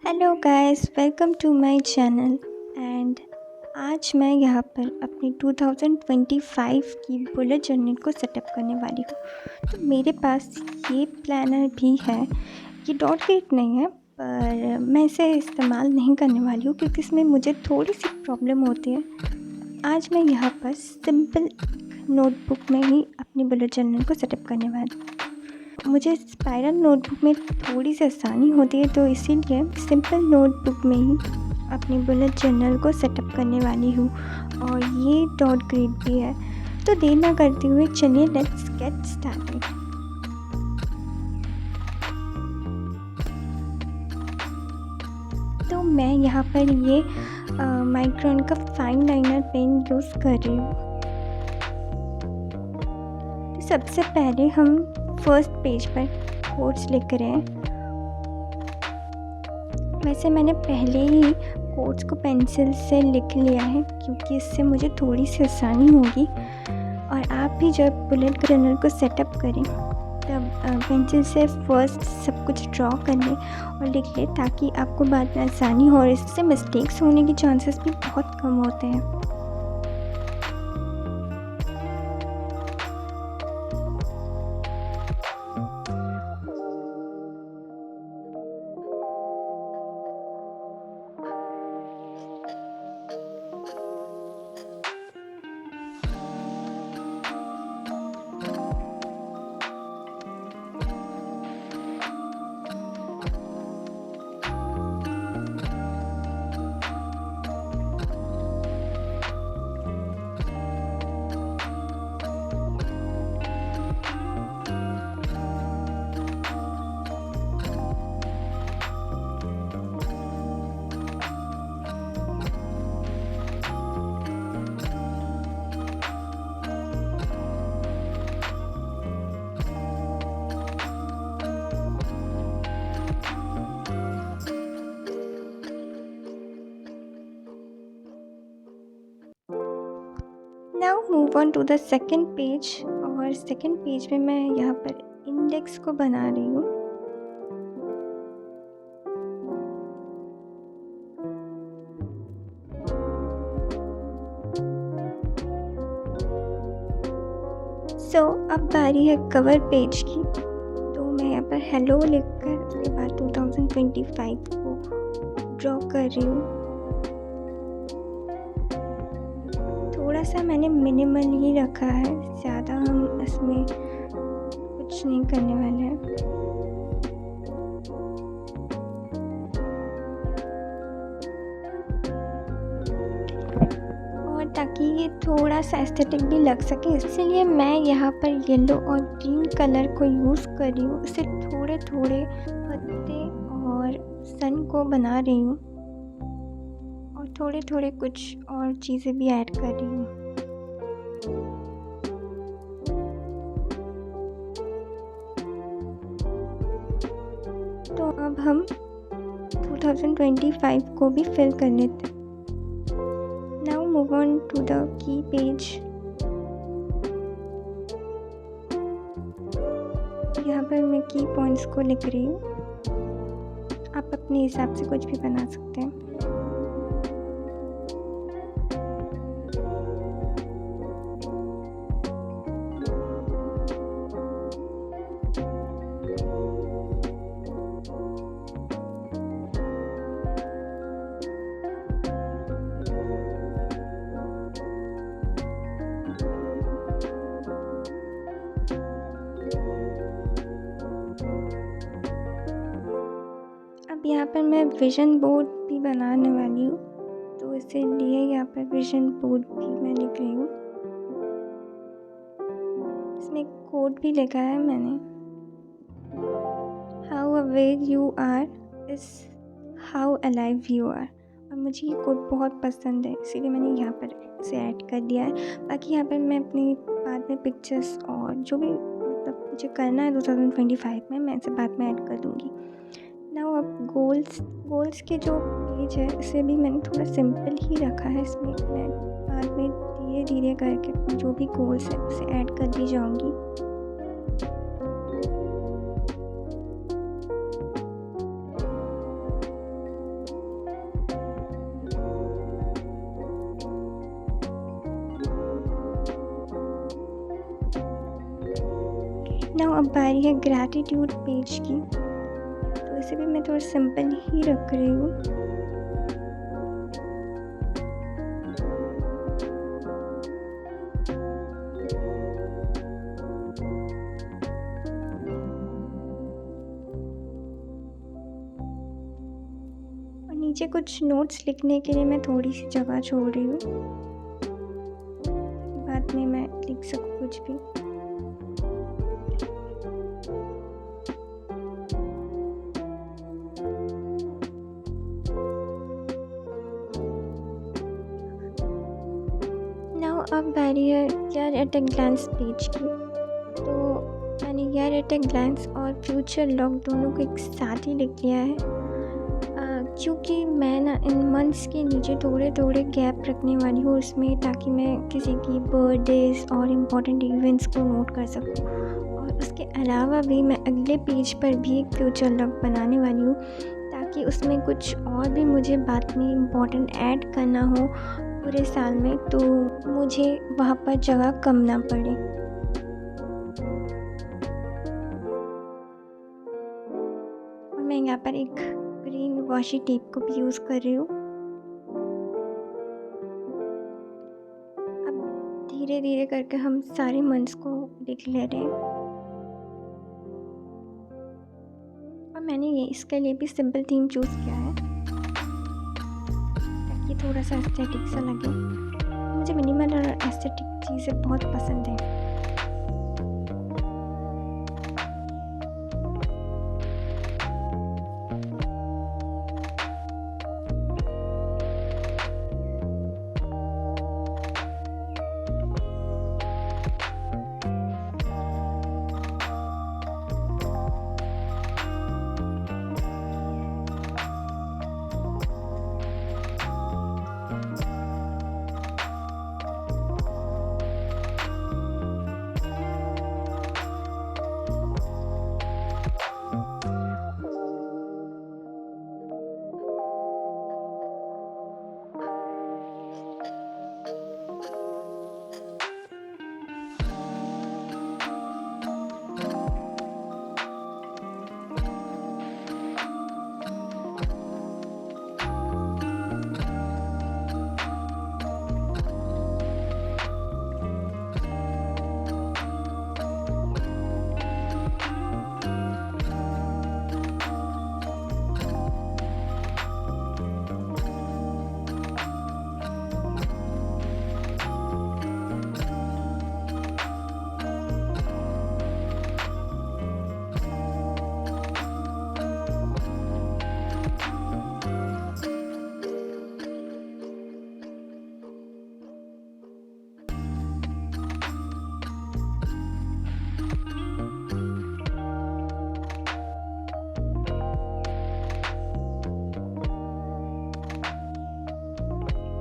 Hello guys, welcome to my channel. And आज मैं यहाँ पर अपनी 2025 की बुलेट जर्नल को सेटअप करने वाली हूँ। तो मेरे पास ये प्लानर भी है। ये डॉट ग्रिड नहीं है, पर मैं इसे इस्तेमाल नहीं करने वाली हूँ क्योंकि इसमें मुझे थोड़ी सी प्रॉब्लम होती है। आज मैं यहाँ पर सिंपल नोटबुक में ही अपनी बुलेट जर्नल को सेटअप करने वाली हूँ। मुझे स्पाइरल नोटबुक में थोड़ी सी आसानी होती है, तो इसीलिए सिंपल नोटबुक में ही अपनी बुलेट जर्नल को सेटअप करने वाली हूँ। और ये डॉट ग्रिड भी है। तो देर ना करते हुए चलिए लेट्स गेट स्टार्टेड। तो मैं यहाँ पर ये माइक्रॉन का फाइन लाइनर पेन यूज़ कर रही हूँ। तो सबसे पहले हम फर्स्ट पेज पर कोड्स लिख रहे हैं। वैसे मैंने पहले ही कोड्स को पेंसिल से लिख लिया है क्योंकि इससे मुझे थोड़ी सी आसानी होगी। और आप भी जब बुलेट जर्नल को सेटअप करें तब पेंसिल से फर्स्ट सब कुछ ड्रॉ कर लें और लिख लें, ताकि आपको बाद में आसानी हो और इससे मिस्टेक्स होने के चांसेस भी बहुत कम होते हैं। Now move on to the second page. और सेकेंड पेज में मैं यहाँ पर इंडेक्स को बना रही हूँ। अब बारी है कवर पेज की। तो मैं यहाँ पर हेलो लिखकर उसके बाद 2025 को ड्रॉ कर रही हूँ। थोड़ा सा मैंने मिनिमल ही रखा है, ज़्यादा हम इसमें कुछ नहीं करने वाले हैं। और ताकि ये थोड़ा सा एस्थेटिक भी लग सके, इसलिए मैं यहाँ पर येलो और ग्रीन कलर को यूज़ कर रही हूँ। इसे थोड़े थोड़े पत्ते और सन को बना रही हूँ और थोड़े थोड़े कुछ और चीज़ें भी ऐड कर रही हूँ। तो अब हम 2025 को भी फिल कर लेते हैं। Now move on to the key page. यहाँ पर मैं की पॉइंट्स को लिख रही हूँ। आप अपने हिसाब से कुछ भी बना सकते हैं। अब यहाँ पर मैं विजन बोर्ड भी बनाने वाली हूँ, तो इसीलिए यहाँ पर विजन बोर्ड भी मैं लिख रही हूँ। इसमें एक कोड भी लिखा है मैंने, how aware you are is how alive you are. और मुझे ये कोड बहुत पसंद है, इसीलिए मैंने यहाँ पर इसे ऐड कर दिया है। बाकी यहाँ पर मैं अपनी बाद में पिक्चर्स और जो भी मतलब मुझे करना है 2025 में, मैं इसे बाद में ऐड कर दूँगी। नाउ अब गोल्स के जो पेज है इसे भी मैंने थोड़ा सिंपल ही रखा है। इसमें मैं बाद में धीरे धीरे करके जो भी गोल्स है उसे ऐड करती जाऊँगी। नाउ अब बारी है ग्रैटिट्यूड पेज की, तो इसे भी मैं थोड़ा सिंपल ही रख रही हूँ। और नीचे कुछ नोट्स लिखने के लिए मैं थोड़ी सी जगह छोड़ रही हूँ, बाद में मैं लिख सकूँ कुछ भी। नाउ अब बारी है year at a glance page की, तो मैंने ईयर एट अ ग्लैंस और फ्यूचर लॉग दोनों को एक साथ ही लिख लिया है, क्योंकि मैं ना इन मंथ्स के नीचे थोड़े थोड़े गैप रखने वाली हूँ उसमें, ताकि मैं किसी की बर्थडेज और इम्पोर्टेंट इवेंट्स को नोट कर सकूँ। और उसके अलावा भी मैं अगले पेज पर भी एक फ्यूचर लॉग बनाने वाली हूँ, ताकि उसमें कुछ और भी मुझे बाद में इम्पोर्टेंट ऐड करना हो पूरे साल में, तो मुझे वहाँ पर जगह कम ना पड़े। और मैं यहाँ पर एक ग्रीन वॉशी टेप को भी यूज़ कर रही हूँ। अब धीरे धीरे करके हम सारे मंथ्स को लिख ले रहे हैं, और मैंने ये इसके लिए भी सिंपल थीम चूज़ किया है ताकि थोड़ा सा एस्थेटिक सा लगे। मुझे मिनिमल और एस्थेटिक चीज़ें बहुत पसंद है।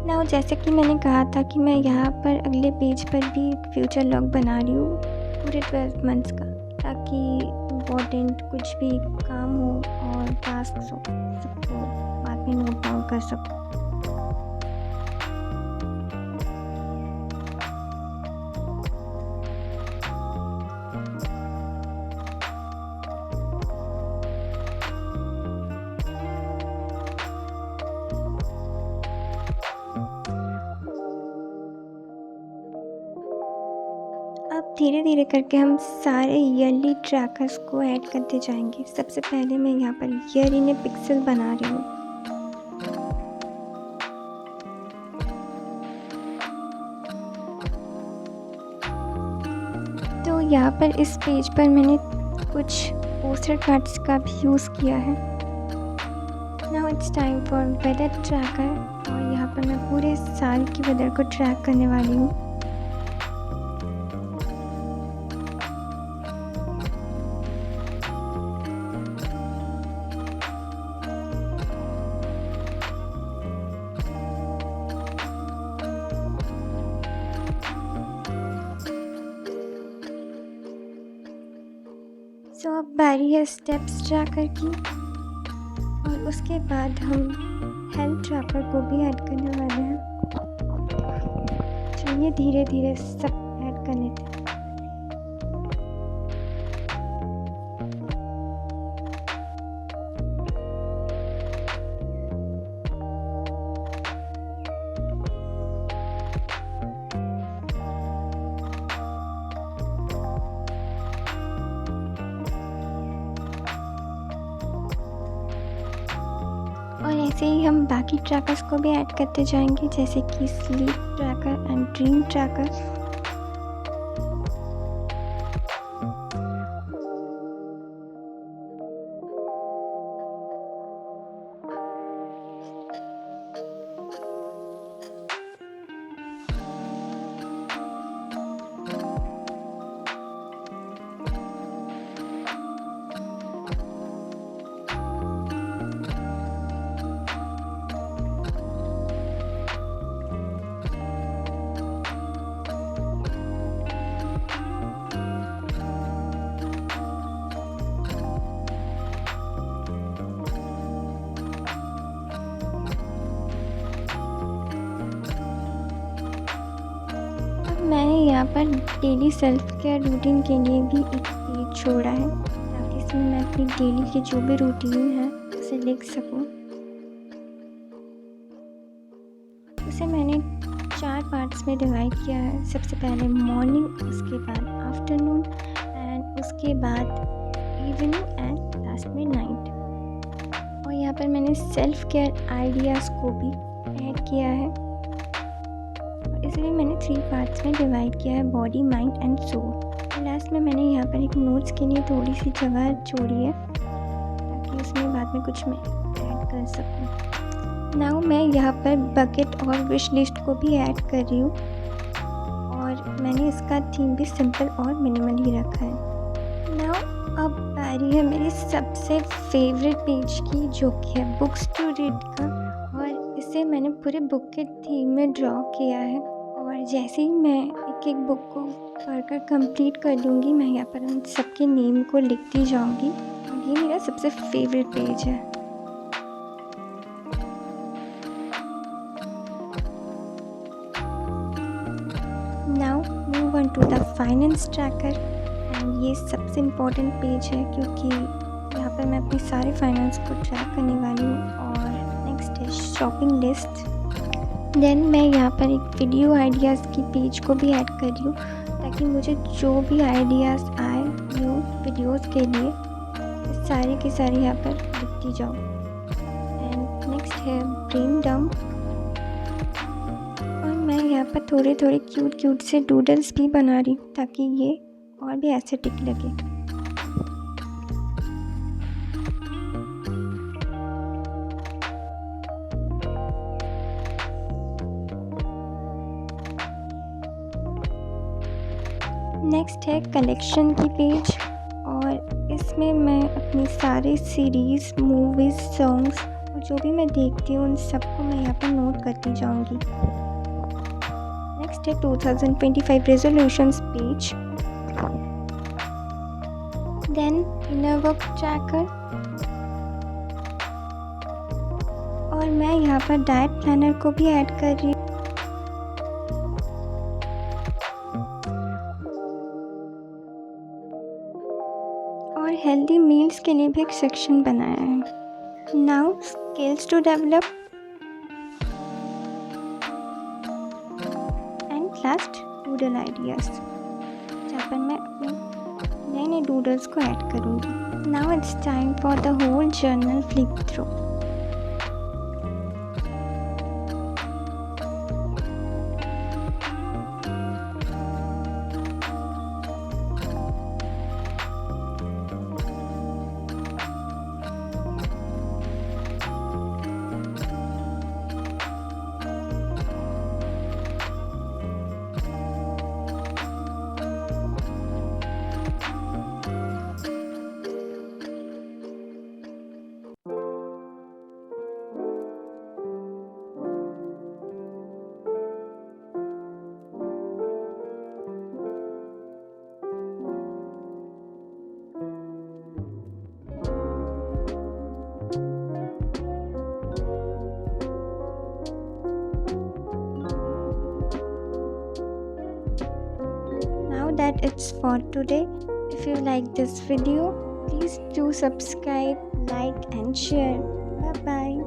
नाउ जैसे कि मैंने कहा था कि मैं यहाँ पर अगले पेज पर भी एक फ्यूचर लॉग बना रही हूँ पूरे 12 मंथ्स का, ताकि इम्पोर्टेंट कुछ भी काम हो और टास्क हो सबको बाद में नोट डाउन कर सकूँ। अब धीरे धीरे करके हम सारे ईयरली ट्रैकर्स को ऐड करते जाएंगे। सबसे पहले मैं यहाँ per year in A pixel बना रही हूँ। तो यहाँ पर इस पेज पर मैंने कुछ पोस्टर कार्ड्स का भी यूज़ किया है। Now it's time for weather tracker, और यहाँ पर मैं पूरे साल की वेदर को ट्रैक करने वाली हूँ। सो अब बारी है स्टेप्स ट्रैकर की, और उसके बाद हम हेल्थ ट्रैकर को भी ऐड करने वाले हैं। चलिए धीरे धीरे सब ऐड कर लेते हैं। और ऐसे ही हम बाकी ट्रैकर्स को भी ऐड करते जाएंगे, जैसे कि sleep tracker and dream tracker. मैंने यहाँ पर डेली सेल्फ केयर रूटीन के लिए भी एक पेज छोड़ा है, ताकि इसमें मैं अपनी डेली की जो भी रूटीन है उसे लिख सकूँ। उसे मैंने 4 पार्ट्स में डिवाइड किया है। सबसे पहले मॉर्निंग, उसके बाद आफ्टरनून एंड उसके बाद इवनिंग एंड लास्ट में नाइट। और यहाँ पर मैंने सेल्फ केयर आइडियाज़ को भी ऐड किया है, इसलिए मैंने 3 पार्ट्स में डिवाइड किया है, body, mind and soul. Last में मैंने यहाँ पर एक नोट्स के लिए थोड़ी सी जगह छोड़ी है, ताकि उसमें बाद में कुछ मैं ऐड कर सकूँ। नाउ मैं यहाँ पर बकेट और विश लिस्ट को भी ऐड कर रही हूँ, और मैंने इसका थीम भी सिंपल और मिनिमल ही रखा है। नाउ अब बारी है मेरी सबसे फेवरेट पेज की, जो कि है बुक्स टू रीड का, और इसे मैंने पूरे बुक के थीम में ड्रॉ किया है। और जैसे ही मैं एक एक बुक को पढ़कर कंप्लीट कर लूँगी, मैं यहाँ पर उन सबके नेम को लिखती जाऊँगी। और ये मेरा सबसे फेवरेट पेज है। Now move on to the finance tracker, and ये सबसे इम्पोर्टेंट पेज है, क्योंकि यहाँ पर मैं अपने सारे फाइनेंस को ट्रैक करने वाली हूँ। और नेक्स्ट है शॉपिंग लिस्ट। देन मैं यहाँ पर एक वीडियो आइडियाज़ की पेज को भी ऐड कर रही हूँ, ताकि मुझे जो भी आइडियाज़ आए न्यू वीडियोस के लिए, सारे के सारे यहाँ पर लिखती जाऊँ। एंड नेक्स्ट है ब्रेन डंप, और मैं यहाँ पर थोड़े थोड़े क्यूट से डूडल्स भी बना रही हूँ, ताकि ये और भी एस्थेटिक लगे। नेक्स्ट है कलेक्शन की पेज, और इसमें मैं अपनी सारे सीरीज़, मूवीज़, सॉन्ग्स और जो भी मैं देखती हूँ उन सबको मैं यहाँ पर नोट करती जाऊँगी। नेक्स्ट है 2025 resolutions page. Then inner work tracker, और मैं यहाँ पर डाइट प्लानर को भी ऐड कर रही हूँ। और हेल्दी मील्स के लिए भी एक सेक्शन बनाया है। Now skills to develop, and last doodle ideas, जहाँ पर मैं अपने नए नए डूडल्स को ऐड करूँगी। Now it's time for the whole journal flip through. That it's for today. If you like this video, please do subscribe, like and share. Bye bye.